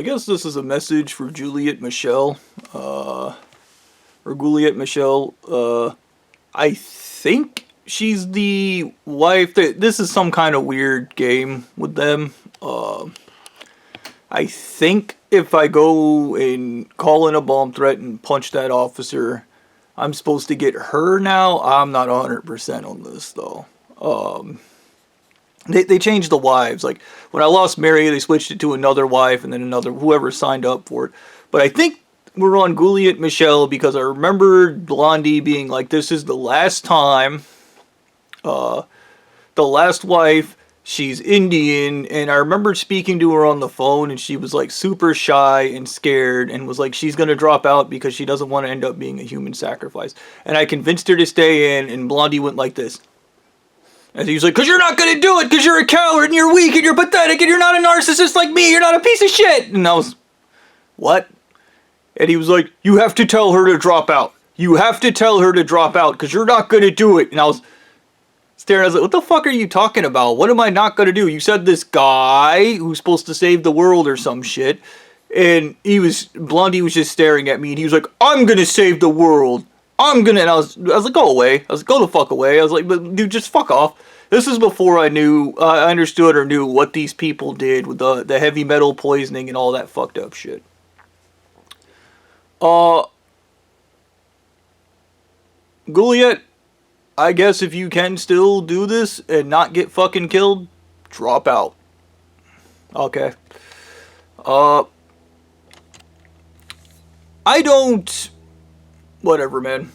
I guess this is a message for Juliet Michelle, or Juliet Michelle. I think she's the wife. This is some kind of weird game with them. I think if I go and call in a bomb threat and punch that officer, I'm supposed to get her now. I'm not 100% on this though. They changed the wives. Like when I lost Mary, they switched it to another wife and then another, whoever signed up for it. But I think we're on Juliet Michelle because I remember Blondie being like, "This is the last time." The last wife, she's Indian, and I remember speaking to her on the phone, and she was like super shy and scared, and was like she's gonna drop out because she doesn't want to end up being a human sacrifice. And I convinced her to stay in, and Blondie went like this. And he was like, "Because you're not going to do it, because you're a coward, and you're weak, and you're pathetic, and you're not a narcissist like me, you're not a piece of shit!" And I was, what? And he was like, "You have to tell her to drop out. You have to tell her to drop out, because you're not going to do it." And I was staring, I was like, "What the fuck are you talking about? What am I not going to do? You said this guy who's supposed to save the world or some shit." And Blondie was just staring at me, and he was like, "I'm going to save the world. And I was like, "Go away." I was like, "Go the fuck away." I was like, "But dude, just fuck off." This is before I understood or knew what these people did with the heavy metal poisoning and all that fucked up shit. Juliet, I guess if you can still do this and not get fucking killed, drop out. Okay. I don't... Whatever, man.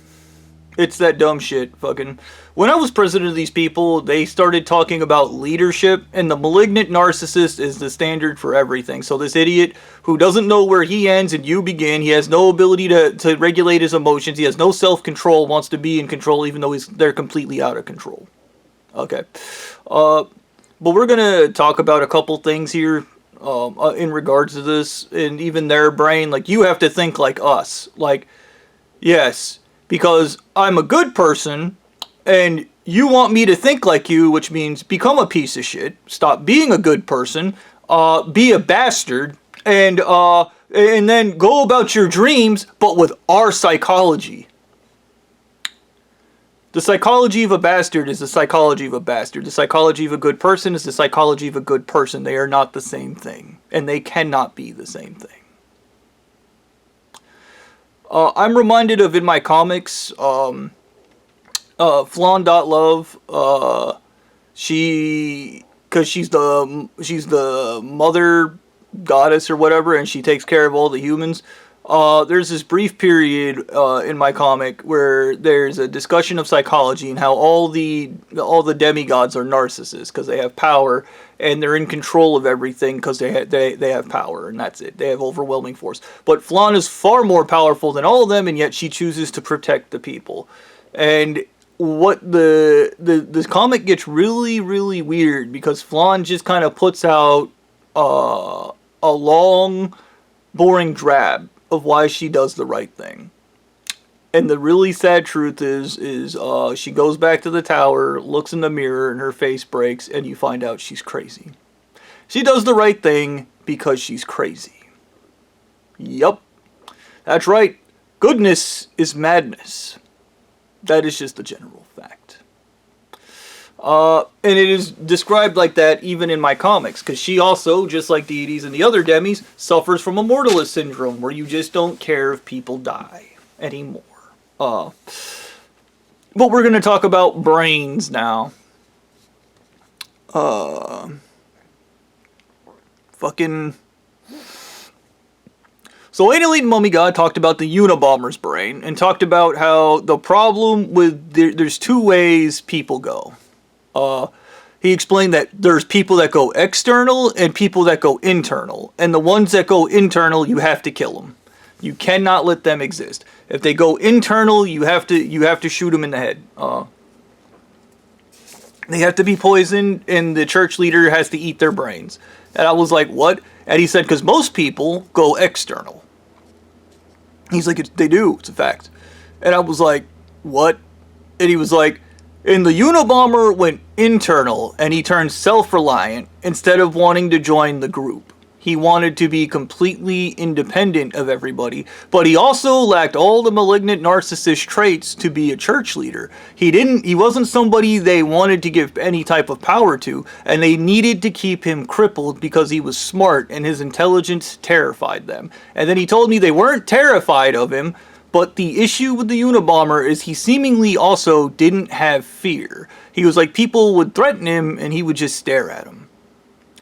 It's that dumb shit, fucking... When I was president of these people, they started talking about leadership, and the malignant narcissist is the standard for everything. So this idiot who doesn't know where he ends and you begin, he has no ability to regulate his emotions, he has no self-control, wants to be in control even though they're completely out of control. Okay. But we're gonna talk about a couple things here in regards to this, and even their brain. Like, you have to think like us. Like, yes, because I'm a good person, and you want me to think like you, which means become a piece of shit, stop being a good person, be a bastard, and then go about your dreams, but with our psychology. The psychology of a bastard is the psychology of a bastard. The psychology of a good person is the psychology of a good person. They are not the same thing, and they cannot be the same thing. I'm reminded of, in my comics, Flan.Love, because she's the mother goddess or whatever, and she takes care of all the humans. There's this brief period in my comic where there's a discussion of psychology and how all the demigods are narcissists because they have power and they're in control of everything because they have power, and that's it. They have overwhelming force. But Flan is far more powerful than all of them, and yet she chooses to protect the people. And what this comic gets really, really weird because Flan just kind of puts out a long, boring drab of why she does the right thing. And the really sad truth is she goes back to the tower, looks in the mirror, and her face breaks, and you find out she's crazy. She does the right thing because she's crazy. Yup. That's right. Goodness is madness. That is just a general fact. And it is described like that even in my comics, because she also, just like deities and the other demis, suffers from immortalist syndrome, where you just don't care if people die anymore. But we're going to talk about brains now. So Alien Mummy God talked about the Unabomber's brain, and talked about how the problem with... There's two ways people go. He explained that there's people that go external and people that go internal. And the ones that go internal, you have to kill them. You cannot let them exist. If they go internal, you have to shoot them in the head. They have to be poisoned, and the church leader has to eat their brains. And I was like, what? And he said, because most people go external. He's like, they do. It's a fact. And I was like, what? And he was like, and the Unabomber went internal, and he turned self-reliant instead of wanting to join the group. He wanted to be completely independent of everybody, but he also lacked all the malignant narcissist traits to be a church leader. He wasn't somebody they wanted to give any type of power to, and they needed to keep him crippled because he was smart and his intelligence terrified them. And then he told me they weren't terrified of him, but the issue with the Unabomber is he seemingly also didn't have fear. He was like, people would threaten him and he would just stare at them.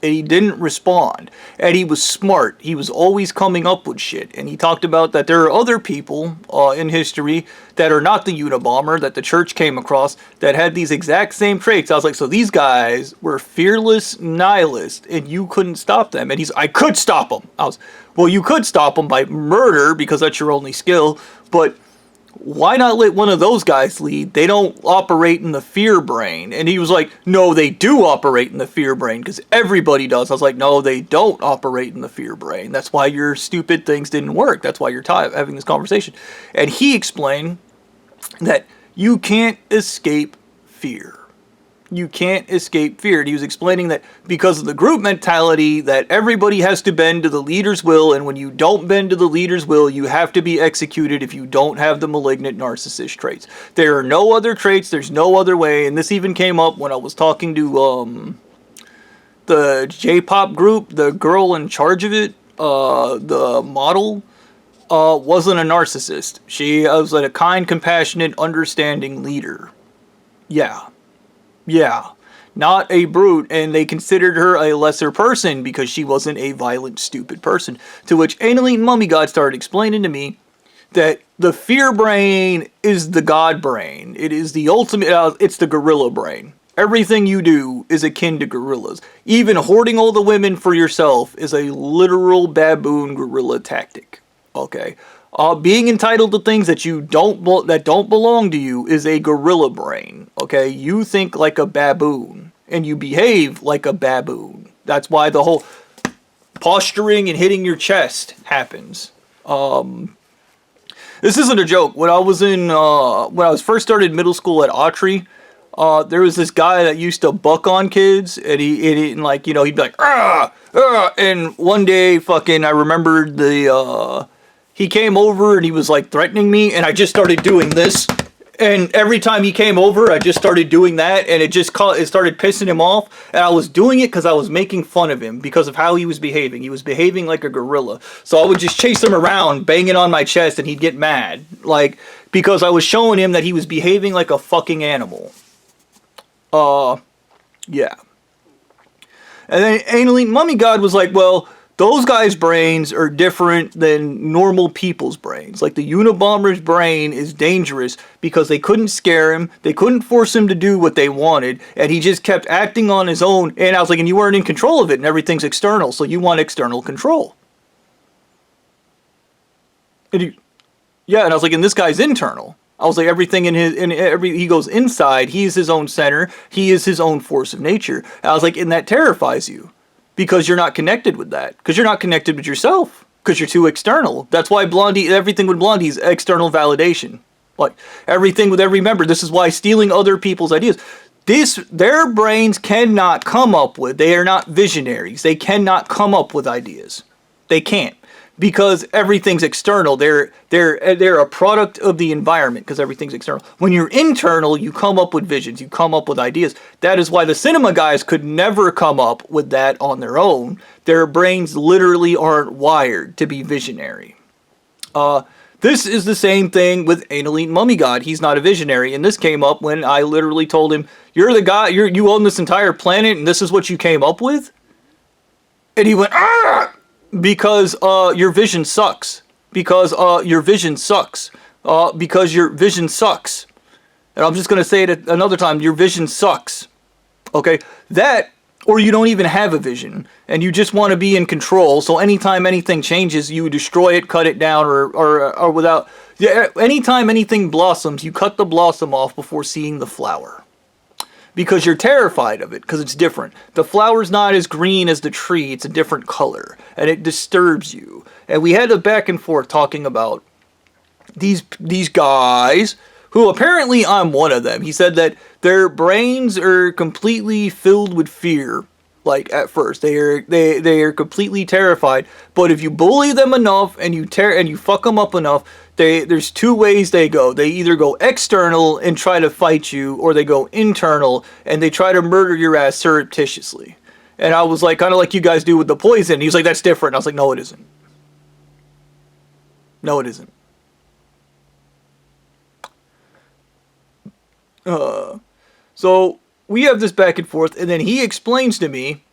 And he didn't respond. And he was smart. He was always coming up with shit. And he talked about that there are other people in history that are not the Unabomber, that the church came across, that had these exact same traits. I was like, so these guys were fearless nihilists, and you couldn't stop them. And I could stop them. Well, you could stop them by murder, because that's your only skill, but why not let one of those guys lead? They don't operate in the fear brain. And he was like, no, they do operate in the fear brain, because everybody does. I was like, no, they don't operate in the fear brain. That's why your stupid things didn't work. That's why you're having this conversation. And he explained that you can't escape fear. You can't escape fear. And he was explaining that because of the group mentality, that everybody has to bend to the leader's will, and when you don't bend to the leader's will, you have to be executed if you don't have the malignant narcissist traits. There are no other traits, there's no other way, and this even came up when I was talking to the J-pop group, the girl in charge of it, the model, wasn't a narcissist. She was like a kind, compassionate, understanding leader. Yeah, not a brute, and they considered her a lesser person because she wasn't a violent, stupid person. To which Annalene Mummy God started explaining to me that the fear brain is the God brain. It is the ultimate, it's the gorilla brain. Everything you do is akin to gorillas. Even hoarding all the women for yourself is a literal baboon gorilla tactic. Okay? Being entitled to things that don't belong to you is a gorilla brain. Okay, you think like a baboon and you behave like a baboon. That's why the whole posturing and hitting your chest happens. This isn't a joke. When I was first started middle school at Autry, there was this guy that used to buck on kids, and he'd be like, and one day, I remembered he came over and he was like threatening me, and I just started doing this. And every time he came over, I just started doing that, and it started pissing him off. And I was doing it because I was making fun of him because of how he was behaving. He was behaving like a gorilla. So I would just chase him around, banging on my chest, and he'd get mad. Because I was showing him that he was behaving like a fucking animal. Yeah. And then Annalene Mummy God was like, well, those guys' brains are different than normal people's brains. Like, the Unabomber's brain is dangerous because they couldn't scare him, they couldn't force him to do what they wanted, and he just kept acting on his own. And I was like, and you weren't in control of it, and everything's external, so you want external control. And and I was like, and this guy's internal. I was like, everything he goes inside, he's his own center, he is his own force of nature. And I was like, and that terrifies you. Because you're not connected with that. Because you're not connected with yourself. Because you're too external. That's why everything with Blondie is external validation. Like, everything with every member. This is why stealing other people's ideas. Their brains cannot come up with. They are not visionaries. They cannot come up with ideas. They can't. Because everything's external. They're a product of the environment because everything's external. When you're internal, you come up with visions, you come up with ideas. That is why the cinema guys could never come up with that on their own. Their brains literally aren't wired to be visionary. This is the same thing with Annalene Mummy God. He's not a visionary, and this came up when I literally told him, "You're the guy. You own this entire planet, and this is what you came up with." And he went, "Ah!" Because your vision sucks. Because your vision sucks. Because your vision sucks. And I'm just going to say it another time. Your vision sucks. Okay? That, or you don't even have a vision. And you just want to be in control. So anytime anything changes, you destroy it, cut it down, or without... Yeah, anytime anything blossoms, you cut the blossom off before seeing the flower. Because you're terrified of it, because it's different. The flower's not as green as the tree, it's a different color, and it disturbs you. And we had a back and forth talking about these guys, who apparently I'm one of them. He said that their brains are completely filled with fear, Like at first, they are completely terrified. But if you bully them enough and you fuck them up enough, there's two ways they go. They either go external and try to fight you, or they go internal and they try to murder your ass surreptitiously. And I was like, kind of like you guys do with the poison. He was like, that's different. I was like, no, it isn't. No, it isn't. So we have this back and forth, and then he explains to me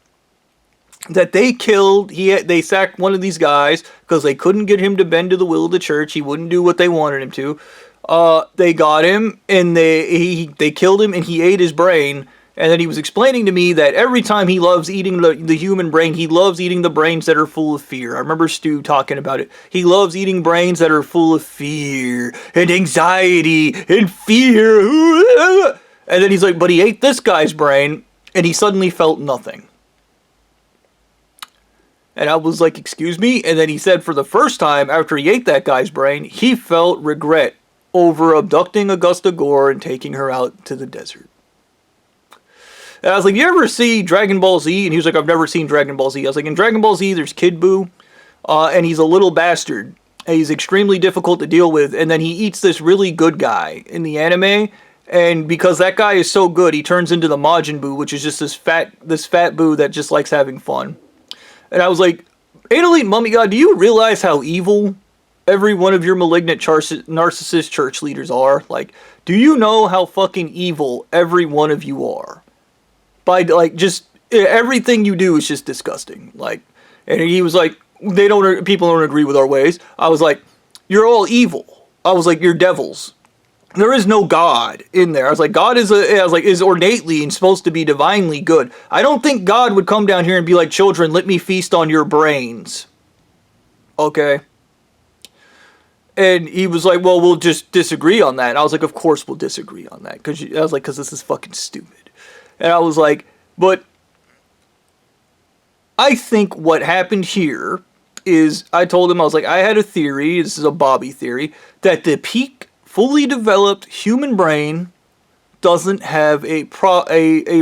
that they sacked one of these guys because they couldn't get him to bend to the will of the church. He wouldn't do what they wanted him to. They got him, and they killed him, and he ate his brain. And then he was explaining to me that every time he loves eating the human brain, he loves eating the brains that are full of fear. I remember Stu talking about it. He loves eating brains that are full of fear and anxiety and fear. And then he's like, but he ate this guy's brain, and he suddenly felt nothing. And I was like, excuse me? And then he said for the first time after he ate that guy's brain, he felt regret over abducting Augusta Gore and taking her out to the desert. And I was like, you ever see Dragon Ball Z? And he was like, I've never seen Dragon Ball Z. I was like, in Dragon Ball Z, there's Kid Buu, and he's a little bastard. And he's extremely difficult to deal with. And then he eats this really good guy in the anime. And because that guy is so good, he turns into the Majin Buu, which is just this fat Buu that just likes having fun. And I was like, Annalene Mummy God, do you realize how evil every one of your malignant narcissist church leaders are? Like, do you know how fucking evil every one of you are? By, like, just, everything you do is just disgusting. Like, and he was like, people don't agree with our ways. I was like, you're all evil. I was like, you're devils. There is no God in there. I was like, God is ornately and supposed to be divinely good. I don't think God would come down here and be like, children, let me feast on your brains. Okay. And he was like, well, we'll just disagree on that. And I was like, of course we'll disagree on that. Because this is fucking stupid. And I was like, but I think what happened here is, I told him, I was like, I had a theory, this is a Bobby theory, that the peak fully developed human brain doesn't have a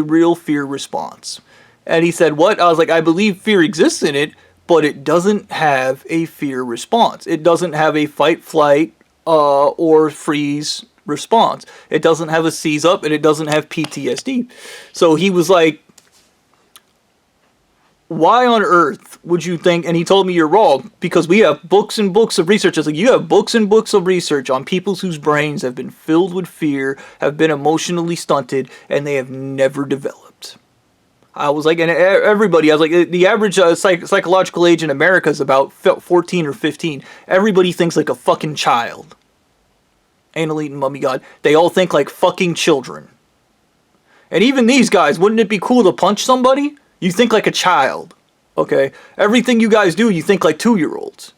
real fear response. And he said, what? I was like, I believe fear exists in it, but it doesn't have a fear response. It doesn't have a fight, flight, or freeze response. It doesn't have a seize up, and it doesn't have PTSD. So he was like, why on earth would you think, and he told me you're wrong, because we have books and books of research. I was like, you have books and books of research on people whose brains have been filled with fear, have been emotionally stunted, and they have never developed. I was like, and everybody, I was like, the average psychological age in America is about 14 or 15. Everybody thinks like a fucking child. Anal eating mummy god. They all think like fucking children. And even these guys, wouldn't it be cool to punch somebody? You think like a child. Okay? Everything you guys do, you think like 2-year-olds.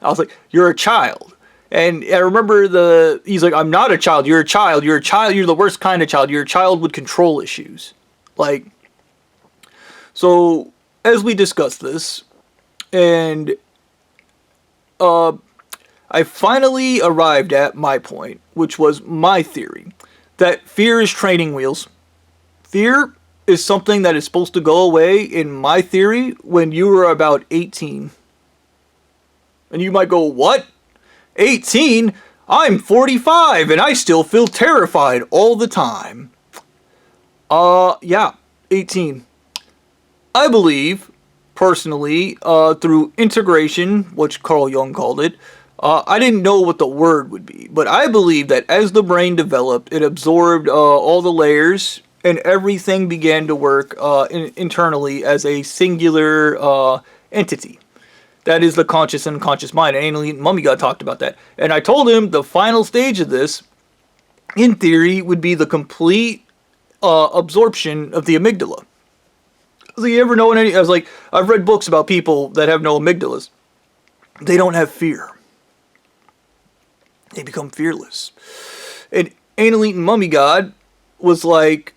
I was like, you're a child. And I remember he's like, I'm not a child. You're a child. You're a child. You're the worst kind of child. You're a child with control issues. Like, so as we discussed this, and I finally arrived at my point, which was my theory, that fear is training wheels. Fear is something that is supposed to go away, in my theory, when you are about 18. And you might go, what? 18? I'm 45 and I still feel terrified all the time. Yeah, 18. I believe, personally, through integration, which Carl Jung called it, I didn't know what the word would be, but I believe that as the brain developed, it absorbed all the layers, and everything began to work internally as a singular entity. That is the conscious and unconscious mind. And Anal Eating Mummy God talked about that. And I told him the final stage of this, in theory, would be the complete absorption of the amygdala. So you ever know I was like, I've read books about people that have no amygdalas. They don't have fear. They become fearless. And Anal Eating Mummy God was like,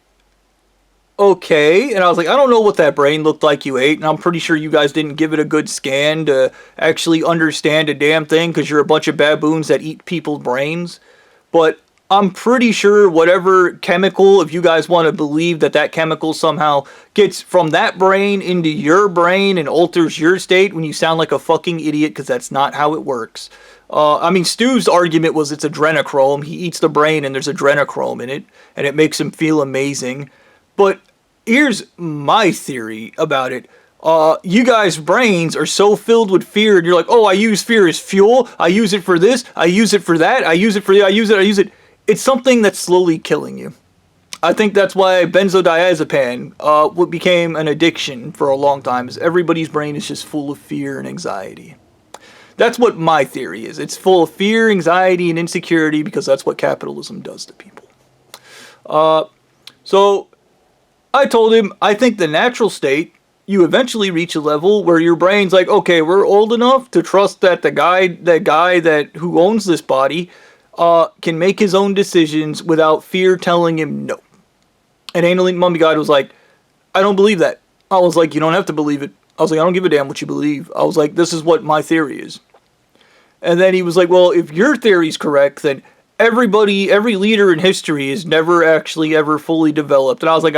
okay. And I was like, I don't know what that brain looked like you ate, and I'm pretty sure you guys didn't give it a good scan to actually understand a damn thing, because you're a bunch of baboons that eat people's brains. But I'm pretty sure whatever chemical, if you guys want to believe that that chemical somehow gets from that brain into your brain and alters your state when you sound like a fucking idiot, because that's not how it works. I mean, Stu's argument was it's adrenochrome. He eats the brain and there's adrenochrome in it, and it makes him feel amazing. But here's my theory about it. You guys' brains are so filled with fear, and you're like, oh, I use fear as fuel. I use it for this. I use it for that. I use it for I use it. I use it. It's something that's slowly killing you. I think that's why benzodiazepam what became an addiction for a long time. Is everybody's brain is just full of fear and anxiety. That's what my theory is. It's full of fear, anxiety, and insecurity because that's what capitalism does to people. So I told him I think the natural state, you eventually reach a level where your brain's like, okay, we're old enough to trust that the guy that who owns this body can make his own decisions without fear telling him no. And Anal Mummy God was like, I don't believe that. I was like, you don't have to believe it. I was like, I don't give a damn what you believe. I was like, this is what my theory is. And then he was like, well, if your theory's correct, then every leader in history is never actually ever fully developed. And I was like,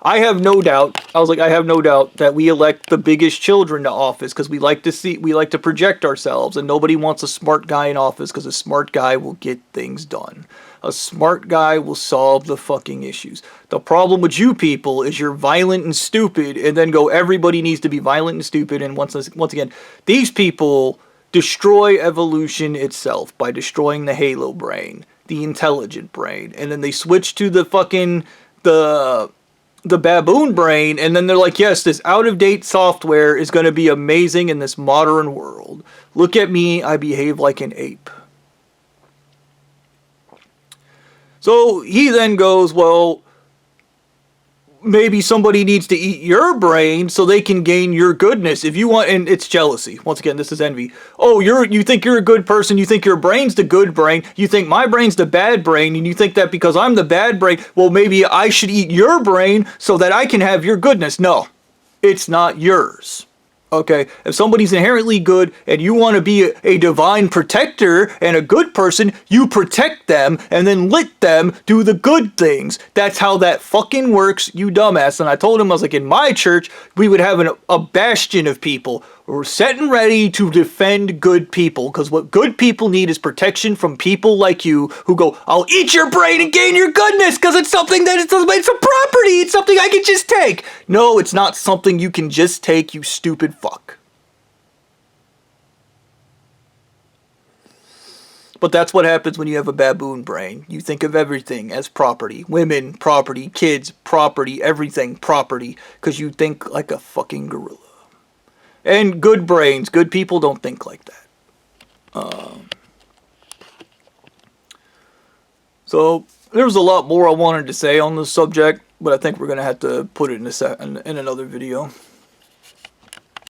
I have no doubt. I was like, I have no doubt that we elect the biggest children to office because we like to project ourselves, and nobody wants a smart guy in office because a smart guy will get things done. A smart guy will solve the fucking issues. The problem with you people is you're violent and stupid, and then go, everybody needs to be violent and stupid. And once again, these people destroy evolution itself by destroying the halo brain, the intelligent brain, and then they switch to the fucking the baboon brain, and then they're like, yes, this out-of-date software is going to be amazing in this modern world. Look at me, I behave like an ape. So he then goes, well, maybe somebody needs to eat your brain so they can gain your goodness. If you want, and it's jealousy. Once again, this is envy. Oh, you think you're a good person. You think your brain's the good brain. You think my brain's the bad brain. And you think that because I'm the bad brain, well, maybe I should eat your brain so that I can have your goodness. No, it's not yours. Okay, if somebody's inherently good and you want to be a divine protector and a good person, you protect them and then let them do the good things. That's how that fucking works, you dumbass. And I told him, I was like, in my church, we would have a bastion of people who are set and ready to defend good people. Because what good people need is protection from people like you who go, I'll eat your brain and gain your goodness because it's something that it's a property. It's something I can just take. No, it's not something you can just take, you stupid fuck. But that's what happens when you have a baboon brain. You think of everything as property. Women, property. Kids, property. Everything, property. Because you think like a fucking gorilla. And good brains, good people don't think like that. So there's a lot more I wanted to say on this subject, but I think we're going to have to put it in another video.